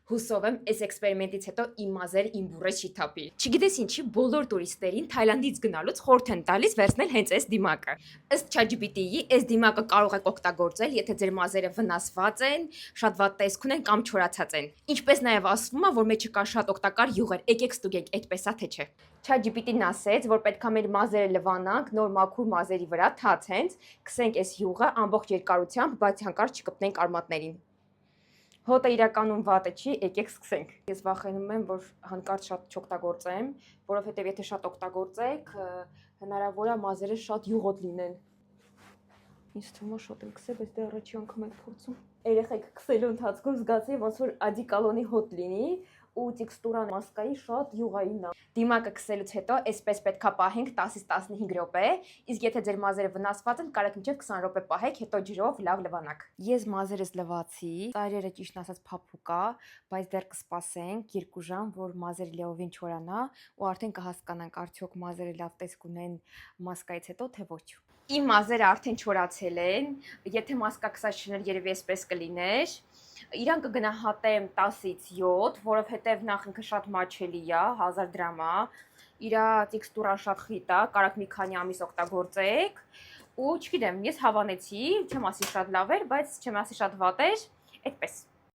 Հուսով եմ, այս էքսպերիմենտից հետո իմ մազերը իմ բուրը չի թափի։ Չգիտես ինչի, բոլոր տուրիստերին Թայլանդից գնալուց խորհուրդ են տալիս վերցնել հենց այս դիմակը։ Ըստ ChatGPT-ի, այս դիմակը կարող եք օգտագործել, եթե ձեր մազերը վնասված են, շատ վատ տեսք ունեն կամ չորացած են։ Ինչպես նաև ասվում է, որ մեջը կա շատ օգտակար յուղեր։ Եկեք ստուգենք, այդպես է թե չէ։ ChatGPT-ն ասեց, որ պետք է մեր մազերը լվանանք նոր մաքուր մազերի վրա, թաց հենց, քսենք այս յուղը ամբողջ երկարությամբ, բայց հանկարծ չկպնենք արմատներին։ Հոտը իրականում վատը չի, եկեք սկսենք։ Ես վախենում եմ, որ հանկարծ շատ չօգտագործեմ, որովհետև եթե շատ օգտագործեք, հնարավոր է մազերը շատ յուղոտ լինեն։ Ինձ թվում է շատ եմ քսել, բայց դեռ առաջի անգամ ենք փորձում։ Երեխեք քսելու ընթացքում զգացի, ոնց որ ադիկալոնի հոտ լինի ու տեքստուրան մասկայի շատ յուղային է։ Դիմակը քսելուց հետո այսպես պետքա պահենք 10-ից 15 րոպե, իսկ եթե ձեր մազերը վնասված են, կարեք մինչև 20 րոպե պահեք, հետո ջրով լավ լվանաք։ Ես մազերս լվացի, ծայրերը ճիշտն ասած փափուկ է, բայց դեռ կսպասենք 2 ժամ, որ մազերը լիովին չորանա ու արդեն կհասկանանք արդյոք մազերը լավ տեսք ունեն մասկայից հետո թե ոչ։ Իմ մազերը արդեն չորացել են, եթե մասկա քսած չներ, երևի այսպես կլիներ։ Իրան կգնահատեմ 10-ից 7, որովհետև նախ ինքը շատ մաչելի է, 1000 դրամ է։ Իրա տեքստուրան շատ խիտ է, կարաք մի քանի ամիս օգտագործեք։ Ու չգիտեմ, ես հավանեցի, չեմ ասի շատ լավ էր, բայց չեմ ասի շատ վատ էր, այդպես։